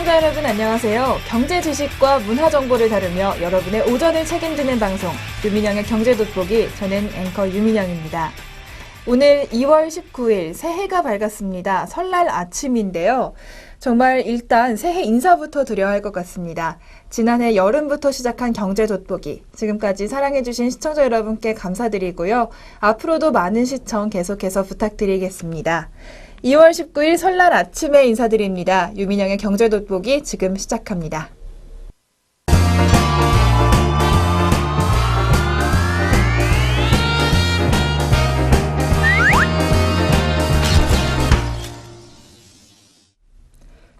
시청자 여러분 안녕하세요. 경제 지식과 문화 정보를 다루며 여러분의 오전을 책임지는 방송 유민영의 경제 돋보기, 저는 앵커 유민영입니다. 오늘 2월 19일 새해가 밝았습니다. 설날 아침인데요. 정말 일단 새해 인사부터 드려야 할 것 같습니다. 지난해 여름부터 시작한 경제 돋보기, 지금까지 사랑해주신 시청자 여러분께 감사드리고요. 앞으로도 많은 시청 계속해서 부탁드리겠습니다. 2월 19일 설날 아침에 인사드립니다. 유민영의 경제 돋보기 지금 시작합니다.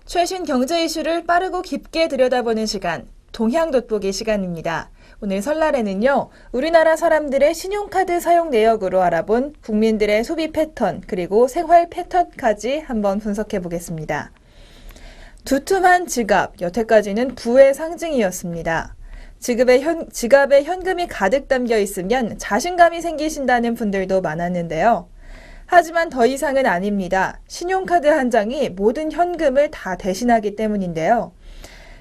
최신 경제 이슈를 빠르고 깊게 들여다보는 시간, 동향 돋보기 시간입니다. 오늘 설날에는요, 우리나라 사람들의 신용카드 사용 내역으로 알아본 국민들의 소비 패턴, 그리고 생활 패턴까지 한번 분석해 보겠습니다. 두툼한 지갑, 여태까지는 부의 상징이었습니다. 지갑에 현금이 가득 담겨 있으면 자신감이 생기신다는 분들도 많았는데요. 하지만 더 이상은 아닙니다. 신용카드 한 장이 모든 현금을 다 대신하기 때문인데요.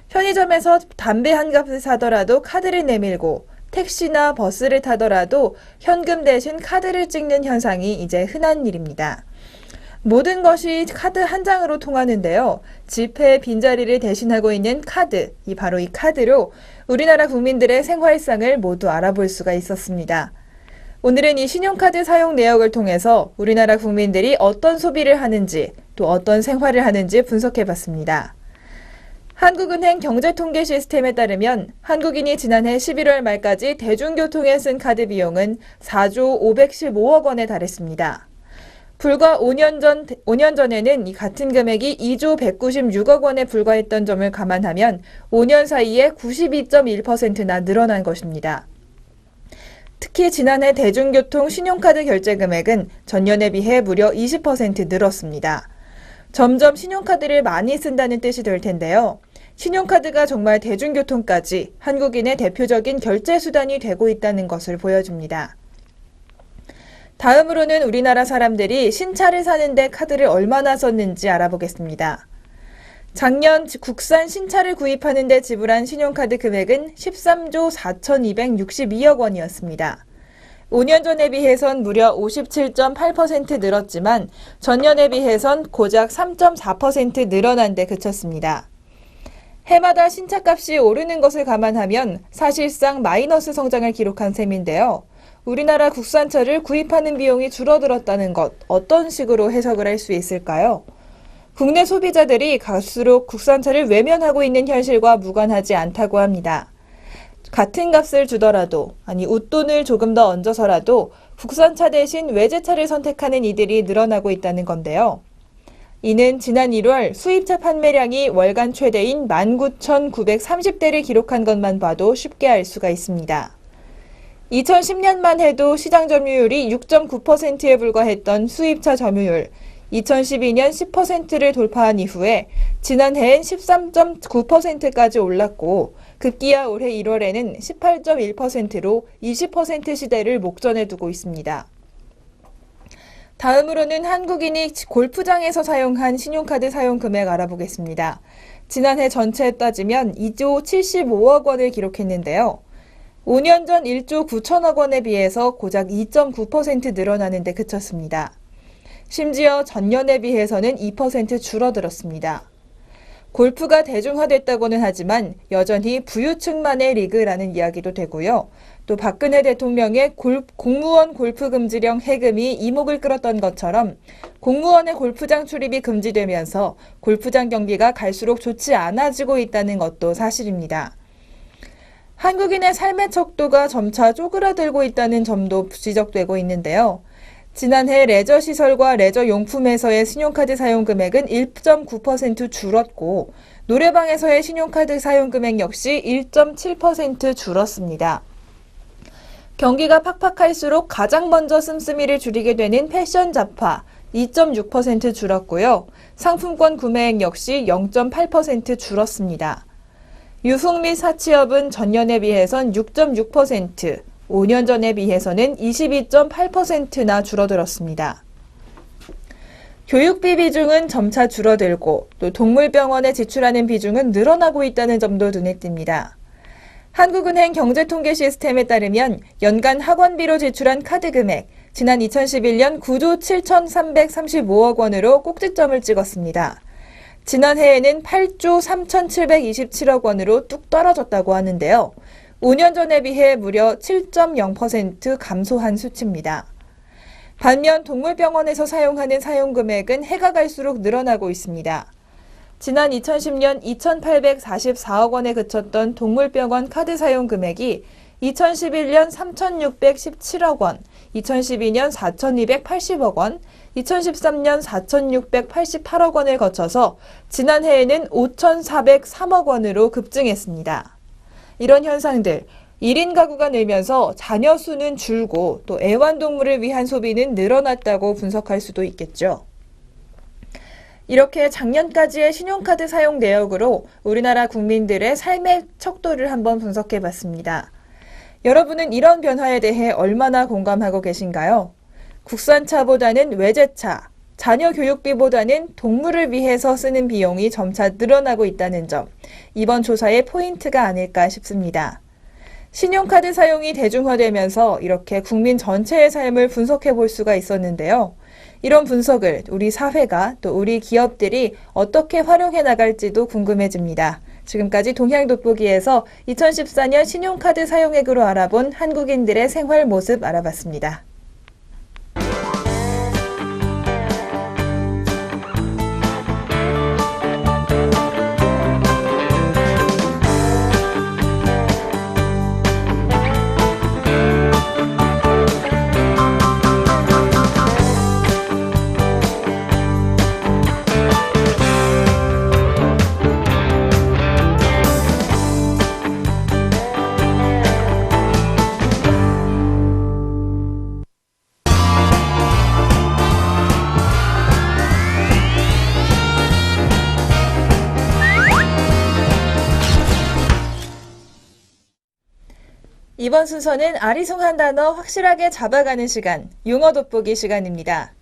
편의점에서 담배 한 값을 사더라도 카드를 내밀고 택시나 버스를 타더라도 현금 대신 카드를 찍는 현상이 이제 흔한 일입니다. 모든 것이 카드 한 장으로 통하는데요. 지폐의 빈자리를 대신하고 있는 카드, 바로 이 카드로 우리나라 국민들의 생활상을 모두 알아볼 수가 있었습니다. 오늘은 이 신용카드 사용 내역을 통해서 우리나라 국민들이 어떤 소비를 하는지, 또 어떤 생활을 하는지 분석해봤습니다. 한국은행 경제통계 시스템에 따르면 한국인이 지난해 11월 말까지 대중교통에 쓴 카드 비용은 4조 515억 원에 달했습니다. 불과 5년 전에는 이 같은 금액이 2조 196억 원에 불과했던 점을 감안하면 5년 사이에 92.1%나 늘어난 것입니다. 특히 지난해 대중교통 신용카드 결제 금액은 전년에 비해 무려 20% 늘었습니다. 점점 신용카드를 많이 쓴다는 뜻이 될 텐데요. 신용카드가 정말 대중교통까지 한국인의 대표적인 결제 수단이 되고 있다는 것을 보여줍니다. 다음으로는 우리나라 사람들이 신차를 사는데 카드를 얼마나 썼는지 알아보겠습니다. 작년 국산 신차를 구입하는 데 지불한 신용카드 금액은 13조 4,262억 원이었습니다. 5년 전에 비해선 무려 57.8% 늘었지만 전년에 비해선 고작 3.4% 늘어난 데 그쳤습니다. 해마다 신차값이 오르는 것을 감안하면 사실상 마이너스 성장을 기록한 셈인데요. 우리나라 국산차를 구입하는 비용이 줄어들었다는 것, 어떤 식으로 해석을 할 수 있을까요? 국내 소비자들이 갈수록 국산차를 외면하고 있는 현실과 무관하지 않다고 합니다. 같은 값을 주더라도, 웃돈을 조금 더 얹어서라도 국산차 대신 외제차를 선택하는 이들이 늘어나고 있다는 건데요. 이는 지난 1월 수입차 판매량이 월간 최대인 19,930대를 기록한 것만 봐도 쉽게 알 수가 있습니다. 2010년만 해도 시장 점유율이 6.9%에 불과했던 수입차 점유율, 2012년 10%를 돌파한 이후에 지난해엔 13.9%까지 올랐고 급기야 올해 1월에는 18.1%로 20% 시대를 목전에 두고 있습니다. 다음으로는 한국인이 골프장에서 사용한 신용카드 사용 금액 알아보겠습니다. 지난해 전체에 따지면 2조 75억 원을 기록했는데요. 5년 전 1조 9천억 원에 비해서 고작 2.9% 늘어나는 데 그쳤습니다. 심지어 전년에 비해서는 2% 줄어들었습니다. 골프가 대중화됐다고는 하지만 여전히 부유층만의 리그라는 이야기도 되고요. 또 박근혜 대통령의 공무원 골프 금지령 해금이 이목을 끌었던 것처럼 공무원의 골프장 출입이 금지되면서 골프장 경기가 갈수록 좋지 않아지고 있다는 것도 사실입니다. 한국인의 삶의 척도가 점차 쪼그라들고 있다는 점도 지적되고 있는데요. 지난해 레저시설과 레저용품에서의 신용카드 사용 금액은 1.9% 줄었고 노래방에서의 신용카드 사용 금액 역시 1.7% 줄었습니다. 경기가 팍팍할수록 가장 먼저 씀씀이를 줄이게 되는 패션 잡화 2.6% 줄었고요. 상품권 구매액 역시 0.8% 줄었습니다. 유흥 및 사치업은 전년에 비해선 6.6%, 5년 전에 비해서는 22.8%나 줄어들었습니다. 교육비 비중은 점차 줄어들고 또 동물병원에 지출하는 비중은 늘어나고 있다는 점도 눈에 띕니다. 한국은행 경제통계 시스템에 따르면 연간 학원비로 지출한 카드 금액, 지난 2011년 9조 7,335억 원으로 꼭지점을 찍었습니다. 지난해에는 8조 3,727억 원으로 뚝 떨어졌다고 하는데요. 5년 전에 비해 무려 7.0% 감소한 수치입니다. 반면 동물병원에서 사용하는 사용금액은 해가 갈수록 늘어나고 있습니다. 지난 2010년 2,844억 원에 그쳤던 동물병원 카드 사용 금액이 2011년 3,617억 원, 2012년 4,280억 원, 2013년 4,688억 원을 거쳐서 지난해에는 5,403억 원으로 급증했습니다. 이런 현상들, 1인 가구가 늘면서 자녀 수는 줄고 또 애완동물을 위한 소비는 늘어났다고 분석할 수도 있겠죠. 이렇게 작년까지의 신용카드 사용 내역으로 우리나라 국민들의 삶의 척도를 한번 분석해 봤습니다. 여러분은 이런 변화에 대해 얼마나 공감하고 계신가요? 국산차보다는 외제차, 자녀 교육비보다는 동물을 위해서 쓰는 비용이 점차 늘어나고 있다는 점, 이번 조사의 포인트가 아닐까 싶습니다. 신용카드 사용이 대중화되면서 이렇게 국민 전체의 삶을 분석해 볼 수가 있었는데요. 이런 분석을 우리 사회가 또 우리 기업들이 어떻게 활용해 나갈지도 궁금해집니다. 지금까지 동향돋보기에서 2014년 신용카드 사용액으로 알아본 한국인들의 생활 모습 알아봤습니다. 이번 순서는 아리송한 단어 확실하게 잡아가는 시간, 용어 돋보기 시간입니다.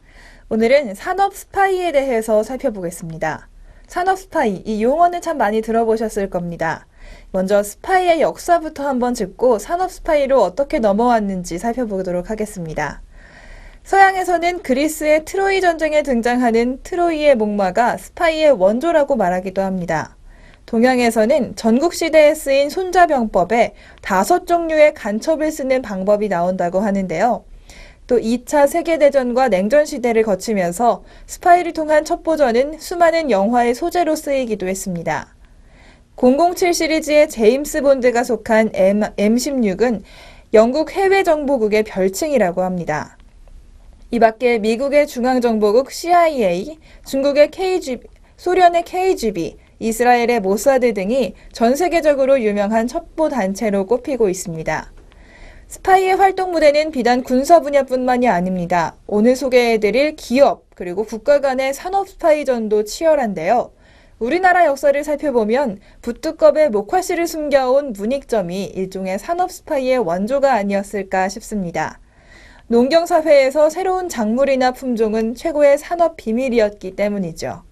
오늘은 산업 스파이에 대해서 살펴보겠습니다. 산업 스파이, 이 용어는 참 많이 들어보셨을 겁니다. 먼저 스파이의 역사부터 한번 짚고 산업 스파이로 어떻게 넘어왔는지 살펴보도록 하겠습니다. 서양에서는 그리스의 트로이 전쟁에 등장하는 트로이의 목마가 스파이의 원조라고 말하기도 합니다. 동양에서는 전국시대에 쓰인 손자병법에 5종류의 간첩을 쓰는 방법이 나온다고 하는데요. 또 2차 세계대전과 냉전시대를 거치면서 스파이를 통한 첩보전은 수많은 영화의 소재로 쓰이기도 했습니다. 007 시리즈의 제임스 본드가 속한 M16은 영국 해외정보국의 별칭이라고 합니다. 이 밖에 미국의 중앙정보국 CIA, 중국의 KGB, 소련의 KGB, 이스라엘의 모사드 등이 전 세계적으로 유명한 첩보단체로 꼽히고 있습니다. 스파이의 활동 무대는 비단 군사 분야뿐만이 아닙니다. 오늘 소개해드릴 기업 그리고 국가 간의 산업 스파이전도 치열한데요. 우리나라 역사를 살펴보면 부뚜껍에 목화씨를 숨겨온 문익점이 일종의 산업 스파이의 원조가 아니었을까 싶습니다. 농경사회에서 새로운 작물이나 품종은 최고의 산업 비밀이었기 때문이죠.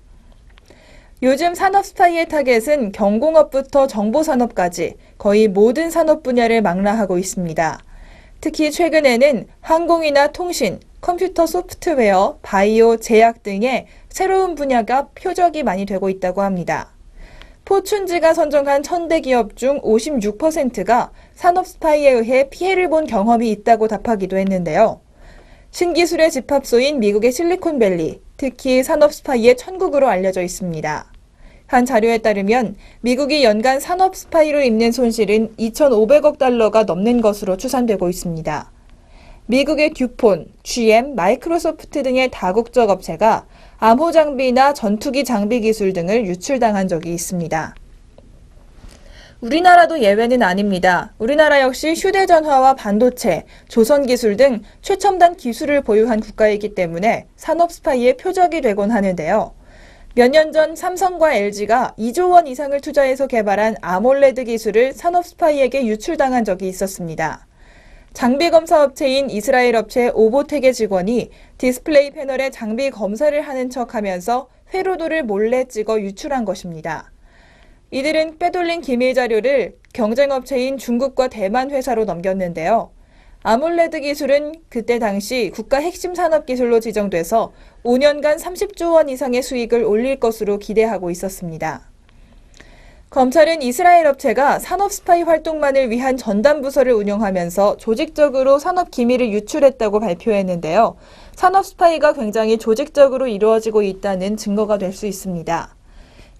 요즘 산업 스파이의 타겟은 경공업부터 정보산업까지 거의 모든 산업 분야를 망라하고 있습니다. 특히 최근에는 항공이나 통신, 컴퓨터 소프트웨어, 바이오, 제약 등의 새로운 분야가 표적이 많이 되고 있다고 합니다. 포춘지가 선정한 1000대 기업 중 56%가 산업 스파이에 의해 피해를 본 경험이 있다고 답하기도 했는데요. 신기술의 집합소인 미국의 실리콘밸리, 특히 산업 스파이의 천국으로 알려져 있습니다. 한 자료에 따르면 미국이 연간 산업 스파이로 입는 손실은 2,500억 달러가 넘는 것으로 추산되고 있습니다. 미국의 듀폰, GM, 마이크로소프트 등의 다국적 업체가 암호 장비나 전투기 장비 기술 등을 유출당한 적이 있습니다. 우리나라도 예외는 아닙니다. 우리나라 역시 휴대전화와 반도체, 조선기술 등 최첨단 기술을 보유한 국가이기 때문에 산업 스파이의 표적이 되곤 하는데요. 몇 년 전 삼성과 LG가 2조 원 이상을 투자해서 개발한 아몰레드 기술을 산업 스파이에게 유출당한 적이 있었습니다. 장비 검사 업체인 이스라엘 업체 오보텍의 직원이 디스플레이 패널에 장비 검사를 하는 척하면서 회로도를 몰래 찍어 유출한 것입니다. 이들은 빼돌린 기밀 자료를 경쟁 업체인 중국과 대만 회사로 넘겼는데요. 아몰레드 기술은 그때 당시 국가 핵심 산업 기술로 지정돼서 5년간 30조 원 이상의 수익을 올릴 것으로 기대하고 있었습니다. 검찰은 이스라엘 업체가 산업 스파이 활동만을 위한 전담 부서를 운영하면서 조직적으로 산업 기밀을 유출했다고 발표했는데요. 산업 스파이가 굉장히 조직적으로 이루어지고 있다는 증거가 될 수 있습니다.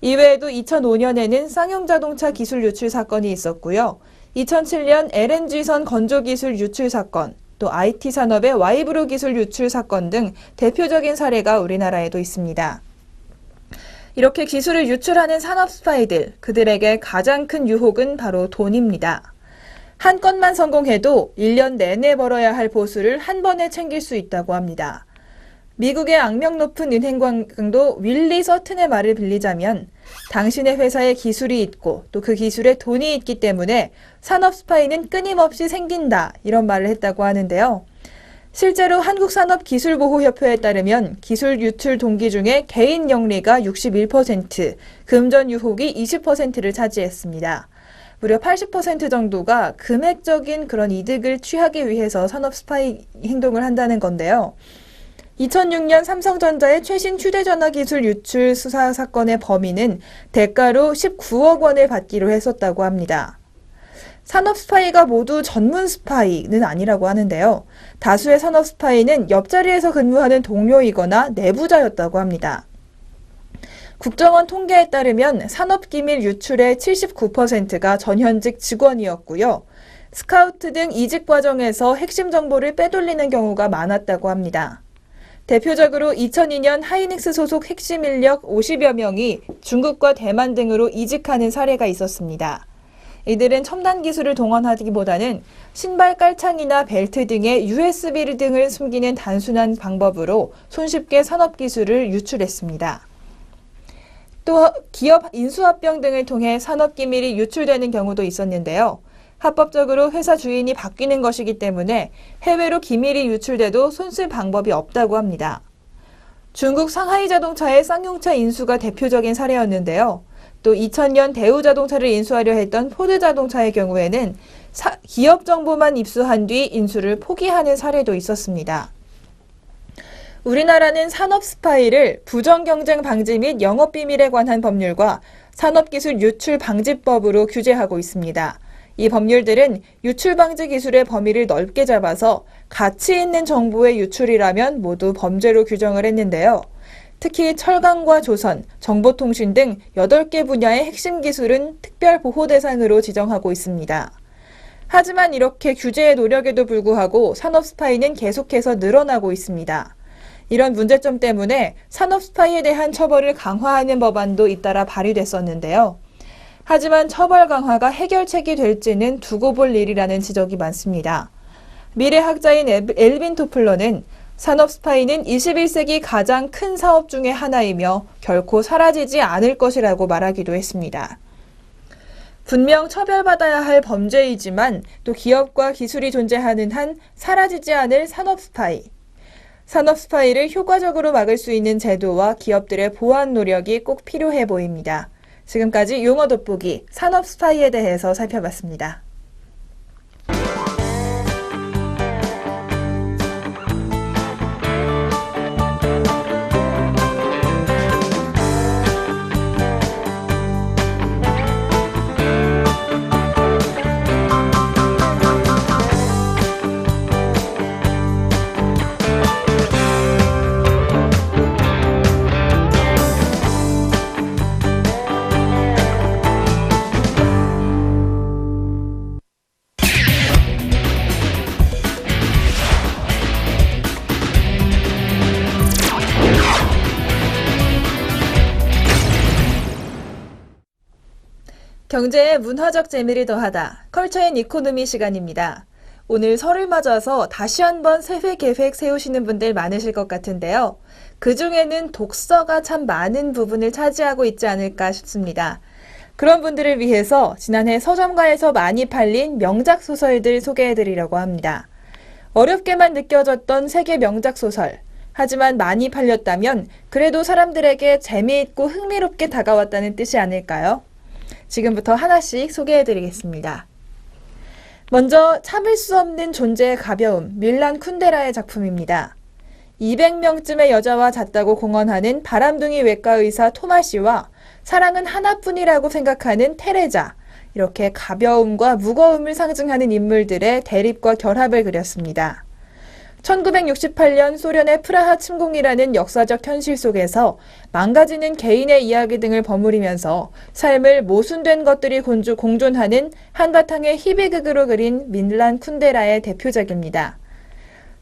이외에도 2005년에는 쌍용자동차 기술 유출 사건이 있었고요. 2007년 LNG선 건조 기술 유출 사건, 또 IT 산업의 와이브로 기술 유출 사건 등 대표적인 사례가 우리나라에도 있습니다. 이렇게 기술을 유출하는 산업 스파이들, 그들에게 가장 큰 유혹은 바로 돈입니다. 한 건만 성공해도 1년 내내 벌어야 할 보수를 한 번에 챙길 수 있다고 합니다. 미국의 악명 높은 은행 강도 윌리 서튼의 말을 빌리자면 당신의 회사에 기술이 있고 또 그 기술에 돈이 있기 때문에 산업 스파이는 끊임없이 생긴다 이런 말을 했다고 하는데요. 실제로 한국산업기술보호협회에 따르면 기술 유출 동기 중에 개인 영리가 61%, 금전 유혹이 20%를 차지했습니다. 무려 80% 정도가 금액적인 그런 이득을 취하기 위해서 산업 스파이 행동을 한다는 건데요. 2006년 삼성전자의 최신 휴대전화 기술 유출 수사 사건의 범인은 대가로 19억 원을 받기로 했었다고 합니다. 산업 스파이가 모두 전문 스파이는 아니라고 하는데요. 다수의 산업 스파이는 옆자리에서 근무하는 동료이거나 내부자였다고 합니다. 국정원 통계에 따르면 산업기밀 유출의 79%가 전현직 직원이었고요. 스카우트 등 이직 과정에서 핵심 정보를 빼돌리는 경우가 많았다고 합니다. 대표적으로 2002년 하이닉스 소속 핵심 인력 50여 명이 중국과 대만 등으로 이직하는 사례가 있었습니다. 이들은 첨단 기술을 동원하기보다는 신발 깔창이나 벨트 등의 USB 등을 숨기는 단순한 방법으로 손쉽게 산업 기술을 유출했습니다. 또 기업 인수합병 등을 통해 산업 기밀이 유출되는 경우도 있었는데요. 합법적으로 회사 주인이 바뀌는 것이기 때문에 해외로 기밀이 유출돼도 손쓸 방법이 없다고 합니다. 중국 상하이 자동차의 쌍용차 인수가 대표적인 사례였는데요. 또 2000년 대우자동차를 인수하려 했던 포드자동차의 경우에는 기업 정보만 입수한 뒤 인수를 포기하는 사례도 있었습니다. 우리나라는 산업 스파이를 부정경쟁 방지 및 영업비밀에 관한 법률과 산업기술 유출 방지법으로 규제하고 있습니다. 이 법률들은 유출 방지 기술의 범위를 넓게 잡아서 가치 있는 정보의 유출이라면 모두 범죄로 규정을 했는데요. 특히 철강과 조선, 정보통신 등 8개 분야의 핵심 기술은 특별 보호 대상으로 지정하고 있습니다. 하지만 이렇게 규제의 노력에도 불구하고 산업 스파이는 계속해서 늘어나고 있습니다. 이런 문제점 때문에 산업 스파이에 대한 처벌을 강화하는 법안도 잇따라 발의됐었는데요. 하지만 처벌 강화가 해결책이 될지는 두고 볼 일이라는 지적이 많습니다. 미래학자인 엘빈 토플러는 산업 스파이는 21세기 가장 큰 사업 중의 하나이며 결코 사라지지 않을 것이라고 말하기도 했습니다. 분명 처벌받아야 할 범죄이지만 또 기업과 기술이 존재하는 한 사라지지 않을 산업 스파이. 산업 스파이를 효과적으로 막을 수 있는 제도와 기업들의 보안 노력이 꼭 필요해 보입니다. 지금까지 용어 돋보기 산업 스파이에 대해서 살펴봤습니다. 경제의 문화적 재미를 더하다. 컬처 앤 이코노미 시간입니다. 오늘 설을 맞아서 다시 한번 새해 계획 세우시는 분들 많으실 것 같은데요. 그중에는 독서가 참 많은 부분을 차지하고 있지 않을까 싶습니다. 그런 분들을 위해서 지난해 서점가에서 많이 팔린 명작 소설들 소개해드리려고 합니다. 어렵게만 느껴졌던 세계 명작 소설. 하지만 많이 팔렸다면 그래도 사람들에게 재미있고 흥미롭게 다가왔다는 뜻이 아닐까요? 지금부터 하나씩 소개해드리겠습니다. 먼저 참을 수 없는 존재의 가벼움, 밀란 쿤데라의 작품입니다. 200명쯤의 여자와 잤다고 공언하는 바람둥이 외과 의사 토마 씨와 사랑은 하나뿐이라고 생각하는 테레자, 이렇게 가벼움과 무거움을 상징하는 인물들의 대립과 결합을 그렸습니다. 1968년 소련의 프라하 침공이라는 역사적 현실 속에서 망가지는 개인의 이야기 등을 버무리면서 삶을 모순된 것들이 공존하는 한바탕의 희비극으로 그린 밀란 쿤데라의 대표작입니다.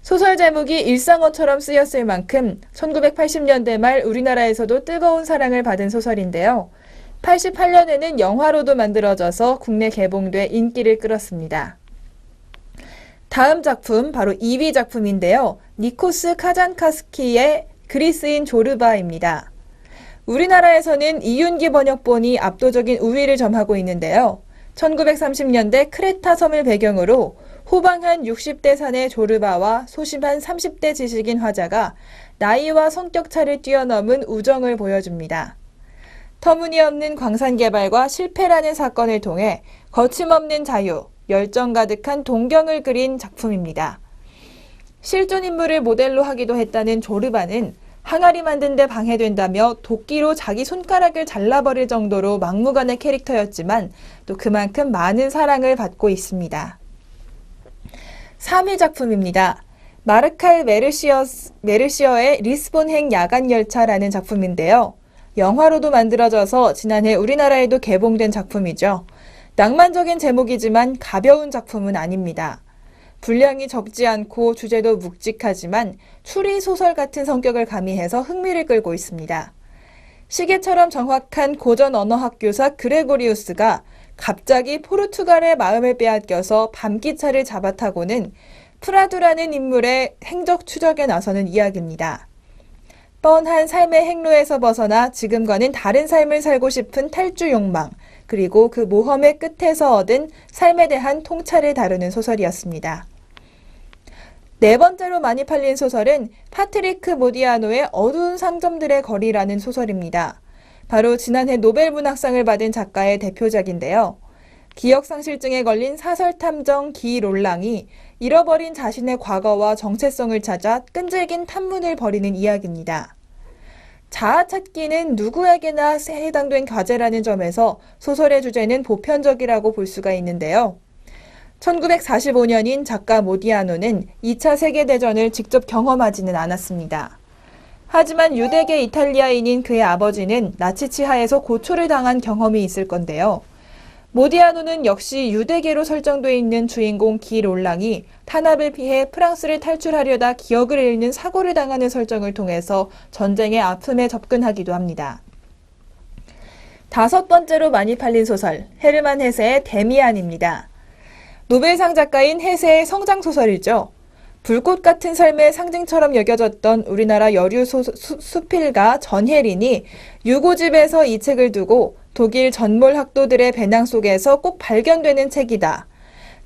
소설 제목이 일상어처럼 쓰였을 만큼 1980년대 말 우리나라에서도 뜨거운 사랑을 받은 소설인데요. 88년에는 영화로도 만들어져서 국내 개봉돼 인기를 끌었습니다. 다음 작품 바로 2위 작품인데요. 니코스 카잔카스키의 그리스인 조르바입니다. 우리나라에서는 이윤기 번역본이 압도적인 우위를 점하고 있는데요. 1930년대 크레타 섬을 배경으로 호방한 60대 산의 조르바와 소심한 30대 지식인 화자가 나이와 성격 차를 뛰어넘은 우정을 보여줍니다. 터무니없는 광산 개발과 실패라는 사건을 통해 거침없는 자유, 열정 가득한 동경을 그린 작품입니다. 실존 인물을 모델로 하기도 했다는 조르바는 항아리 만든 데 방해된다며 도끼로 자기 손가락을 잘라버릴 정도로 막무가내 캐릭터였지만 또 그만큼 많은 사랑을 받고 있습니다. 3위 작품입니다. 마르칼 메르시어의 리스본행 야간열차라는 작품인데요. 영화로도 만들어져서 지난해 우리나라에도 개봉된 작품이죠. 낭만적인 제목이지만 가벼운 작품은 아닙니다. 분량이 적지 않고 주제도 묵직하지만 추리소설 같은 성격을 가미해서 흥미를 끌고 있습니다. 시계처럼 정확한 고전 언어학 교사 그레고리우스가 갑자기 포르투갈의 마음을 빼앗겨서 밤기차를 잡아타고는 프라두라는 인물의 행적 추적에 나서는 이야기입니다. 뻔한 삶의 행로에서 벗어나 지금과는 다른 삶을 살고 싶은 탈주 욕망, 그리고 그 모험의 끝에서 얻은 삶에 대한 통찰을 다루는 소설이었습니다. 네 번째로 많이 팔린 소설은 파트리크 모디아노의 어두운 상점들의 거리라는 소설입니다. 바로 지난해 노벨문학상을 받은 작가의 대표작인데요. 기억상실증에 걸린 사설탐정 기 롤랑이 잃어버린 자신의 과거와 정체성을 찾아 끈질긴 탐문을 벌이는 이야기입니다. 자아 찾기는 누구에게나 해당된 과제라는 점에서 소설의 주제는 보편적이라고 볼 수가 있는데요. 1945년인 작가 모디아노는 2차 세계대전을 직접 경험하지는 않았습니다. 하지만 유대계 이탈리아인인 그의 아버지는 나치 치하에서 고초를 당한 경험이 있을 건데요. 모디아노는 역시 유대계로 설정되어 있는 주인공 기 롤랑이 탄압을 피해 프랑스를 탈출하려다 기억을 잃는 사고를 당하는 설정을 통해서 전쟁의 아픔에 접근하기도 합니다. 다섯 번째로 많이 팔린 소설, 헤르만 헤세의 데미안입니다. 노벨상 작가인 헤세의 성장소설이죠. 불꽃 같은 삶의 상징처럼 여겨졌던 우리나라 여류 수필가 전혜린이 유고집에서 이 책을 두고 독일 전몰 학도들의 배낭 속에서 꼭 발견되는 책이다.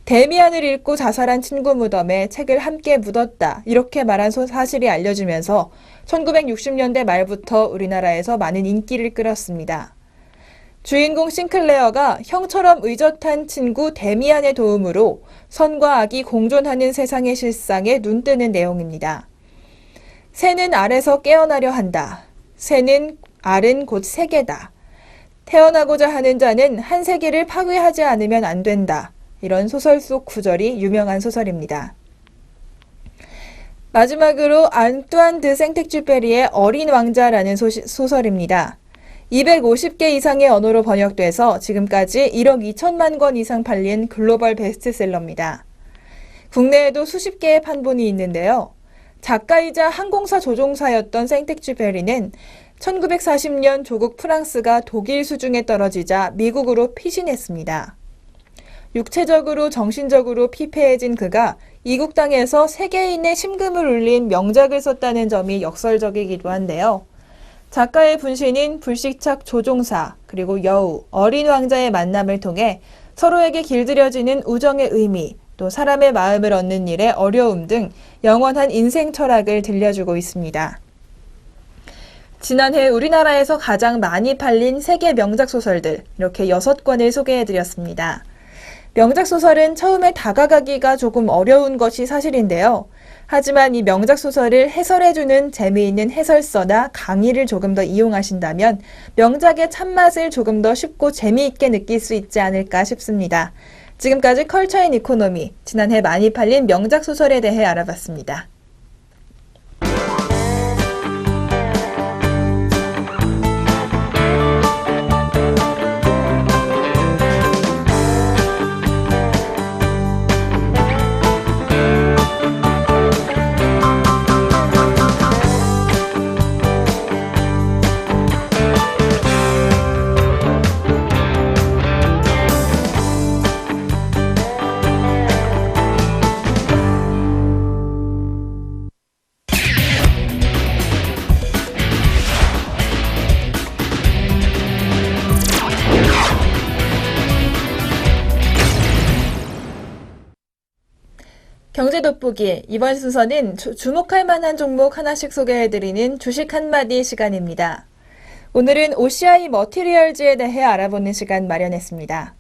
데미안을 읽고 자살한 친구 무덤에 책을 함께 묻었다. 이렇게 말한 사실이 알려지면서 1960년대 말부터 우리나라에서 많은 인기를 끌었습니다. 주인공 싱클레어가 형처럼 의젓한 친구 데미안의 도움으로 선과 악이 공존하는 세상의 실상에 눈뜨는 내용입니다. 새는 알에서 깨어나려 한다. 새는 알은 곧 세계다. 태어나고자 하는 자는 한 세계를 파괴하지 않으면 안 된다. 이런 소설 속 구절이 유명한 소설입니다. 마지막으로 안뚜안 드 생텍쥐페리의 어린 왕자라는 소설입니다. 250개 이상의 언어로 번역돼서 지금까지 1억 2천만 권 이상 팔린 글로벌 베스트셀러입니다. 국내에도 수십 개의 판본이 있는데요. 작가이자 항공사 조종사였던 생텍쥐페리는 1940년 조국 프랑스가 독일 수중에 떨어지자 미국으로 피신했습니다. 육체적으로 정신적으로 피폐해진 그가 이국 땅에서 세계인의 심금을 울린 명작을 썼다는 점이 역설적이기도 한데요. 작가의 분신인 불식착 조종사 그리고 여우, 어린 왕자의 만남을 통해 서로에게 길들여지는 우정의 의미, 또 사람의 마음을 얻는 일의 어려움 등 영원한 인생 철학을 들려주고 있습니다. 지난해 우리나라에서 가장 많이 팔린 세계 명작 소설들 이렇게 6권을 소개해드렸습니다. 명작 소설은 처음에 다가가기가 조금 어려운 것이 사실인데요. 하지만 이 명작 소설을 해설해주는 재미있는 해설서나 강의를 조금 더 이용하신다면 명작의 참맛을 조금 더 쉽고 재미있게 느낄 수 있지 않을까 싶습니다. 지금까지 컬처 앤 이코노미, 지난해 많이 팔린 명작 소설에 대해 알아봤습니다. 경제 돋보기, 이번 순서는 주목할 만한 종목 하나씩 소개해드리는 주식 한마디 시간입니다. 오늘은 OCI 머티리얼즈에 대해 알아보는 시간 마련했습니다.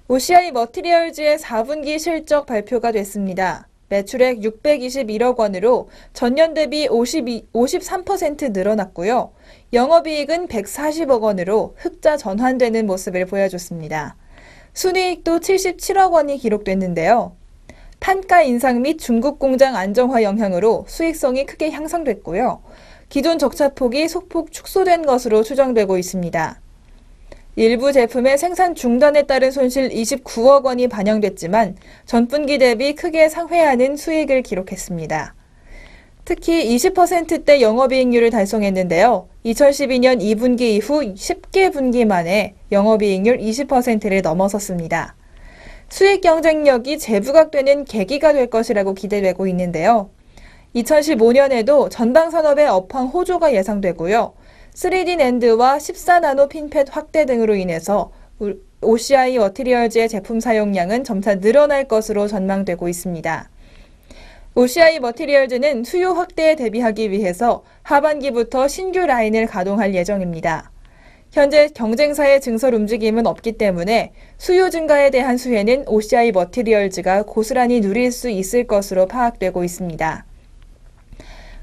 OCI 머티리얼즈의 4분기 실적 발표가 됐습니다. 매출액 621억 원으로 전년 대비 53% 늘어났고요. 영업이익은 140억 원으로 흑자 전환되는 모습을 보여줬습니다. 순이익도 77억 원이 기록됐는데요. 판가 인상 및 중국 공장 안정화 영향으로 수익성이 크게 향상됐고요. 기존 적자폭이 소폭 축소된 것으로 추정되고 있습니다. 일부 제품의 생산 중단에 따른 손실 29억 원이 반영됐지만 전분기 대비 크게 상회하는 수익을 기록했습니다. 특히 20%대 영업이익률을 달성했는데요. 2012년 2분기 이후 10개 분기 만에 영업이익률 20%를 넘어섰습니다. 수익 경쟁력이 재부각되는 계기가 될 것이라고 기대되고 있는데요. 2015년에도 전방산업의 업황 호조가 예상되고요. 3D 낸드와 14나노 핀팻 확대 등으로 인해서 OCI 머티리얼즈의 제품 사용량은 점차 늘어날 것으로 전망되고 있습니다. OCI 머티리얼즈는 수요 확대에 대비하기 위해서 하반기부터 신규 라인을 가동할 예정입니다. 현재 경쟁사의 증설 움직임은 없기 때문에 수요 증가에 대한 수혜는 OCI 머티리얼즈가 고스란히 누릴 수 있을 것으로 파악되고 있습니다.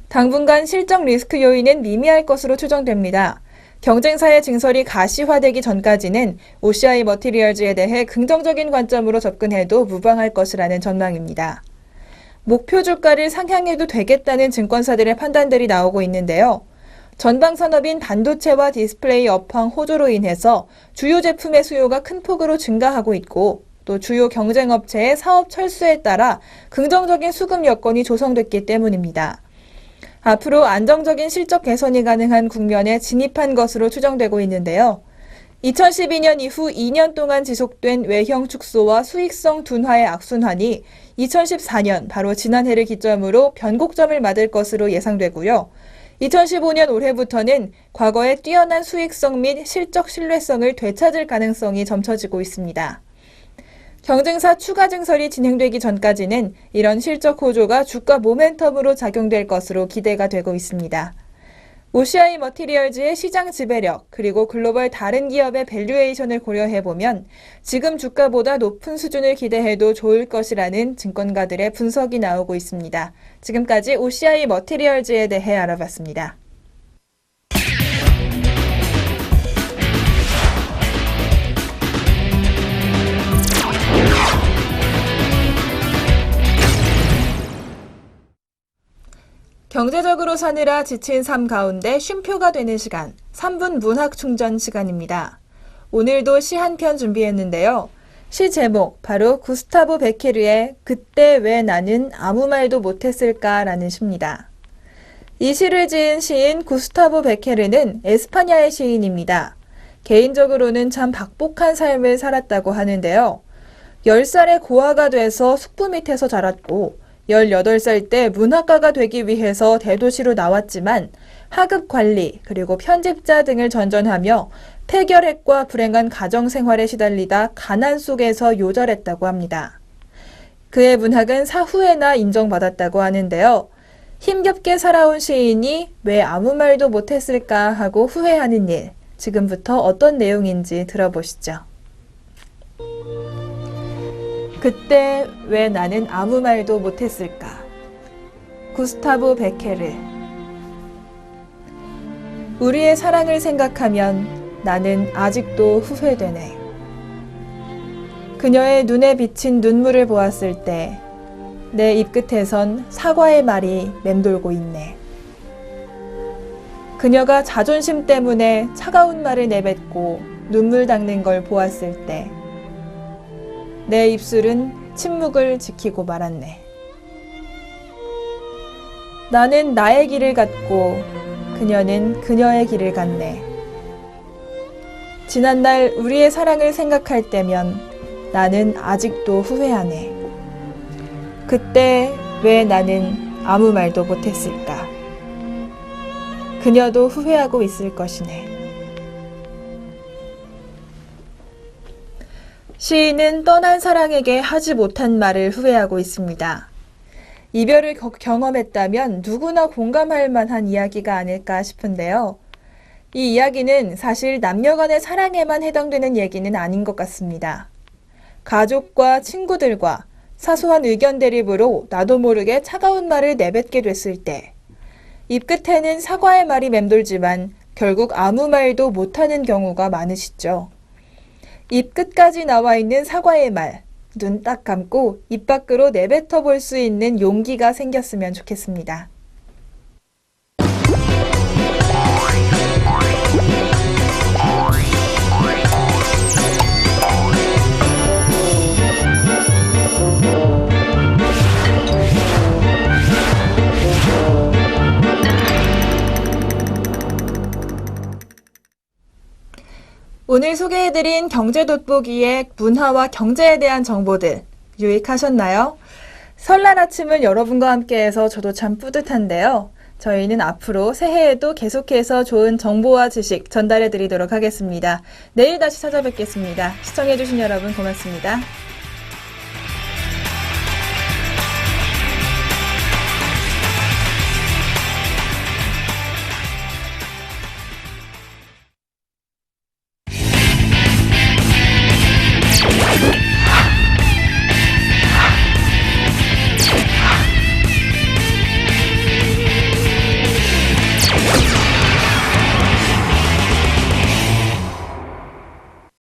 당분간 실적 리스크 요인은 미미할 것으로 추정됩니다. 경쟁사의 증설이 가시화되기 전까지는 OCI 머티리얼즈에 대해 긍정적인 관점으로 접근해도 무방할 것이라는 전망입니다. 목표 주가를 상향해도 되겠다는 증권사들의 판단들이 나오고 있는데요. 전방 산업인 반도체와 디스플레이 업황 호조로 인해서 주요 제품의 수요가 큰 폭으로 증가하고 있고 또 주요 경쟁업체의 사업 철수에 따라 긍정적인 수급 여건이 조성됐기 때문입니다. 앞으로 안정적인 실적 개선이 가능한 국면에 진입한 것으로 추정되고 있는데요. 2012년 이후 2년 동안 지속된 외형 축소와 수익성 둔화의 악순환이 2014년 바로 지난해를 기점으로 변곡점을 맞을 것으로 예상되고요. 2015년 올해부터는 과거의 뛰어난 수익성 및 실적 신뢰성을 되찾을 가능성이 점쳐지고 있습니다. 경쟁사 추가 증설이 진행되기 전까지는 이런 실적 호조가 주가 모멘텀으로 작용될 것으로 기대가 되고 있습니다. OCI 머티리얼즈의 시장 지배력 그리고 글로벌 다른 기업의 밸류에이션을 고려해보면 지금 주가보다 높은 수준을 기대해도 좋을 것이라는 증권가들의 분석이 나오고 있습니다. 지금까지 OCI 머티리얼즈에 대해 알아봤습니다. 경제적으로 사느라 지친 삶 가운데 쉼표가 되는 시간, 3분 문학 충전 시간입니다. 오늘도 시 한 편 준비했는데요. 시 제목, 바로 구스타보 베케르의 그때 왜 나는 아무 말도 못했을까라는 시입니다. 이 시를 지은 시인 구스타보 베케르는 에스파냐의 시인입니다. 개인적으로는 참 박복한 삶을 살았다고 하는데요. 10살에 고아가 돼서 숙부 밑에서 자랐고 18살 때 문학가가 되기 위해서 대도시로 나왔지만 하급 관리, 그리고 편집자 등을 전전하며 폐결핵과 불행한 가정생활에 시달리다 가난 속에서 요절했다고 합니다. 그의 문학은 사후에나 인정받았다고 하는데요. 힘겹게 살아온 시인이 왜 아무 말도 못했을까 하고 후회하는 일, 지금부터 어떤 내용인지 들어보시죠. 그때 왜 나는 아무 말도 못했을까? 구스타브 베케르. 우리의 사랑을 생각하면 나는 아직도 후회되네. 그녀의 눈에 비친 눈물을 보았을 때 내 입끝에선 사과의 말이 맴돌고 있네. 그녀가 자존심 때문에 차가운 말을 내뱉고 눈물 닦는 걸 보았을 때 내 입술은 침묵을 지키고 말았네. 나는 나의 길을 갔고 그녀는 그녀의 길을 갔네. 지난날 우리의 사랑을 생각할 때면 나는 아직도 후회하네. 그때 왜 나는 아무 말도 못했을까? 그녀도 후회하고 있을 것이네. 시인은 떠난 사랑에게 하지 못한 말을 후회하고 있습니다. 이별을 경험했다면 누구나 공감할 만한 이야기가 아닐까 싶은데요. 이 이야기는 사실 남녀 간의 사랑에만 해당되는 얘기는 아닌 것 같습니다. 가족과 친구들과 사소한 의견 대립으로 나도 모르게 차가운 말을 내뱉게 됐을 때, 입끝에는 사과의 말이 맴돌지만 결국 아무 말도 못하는 경우가 많으시죠. 입끝까지 나와 있는 사과의 말, 눈 딱 감고 입 밖으로 내뱉어 볼 수 있는 용기가 생겼으면 좋겠습니다. 오늘 소개해드린 경제 돋보기의 문화와 경제에 대한 정보들 유익하셨나요? 설날 아침을 여러분과 함께해서 저도 참 뿌듯한데요. 저희는 앞으로 새해에도 계속해서 좋은 정보와 지식 전달해드리도록 하겠습니다. 내일 다시 찾아뵙겠습니다. 시청해주신 여러분 고맙습니다.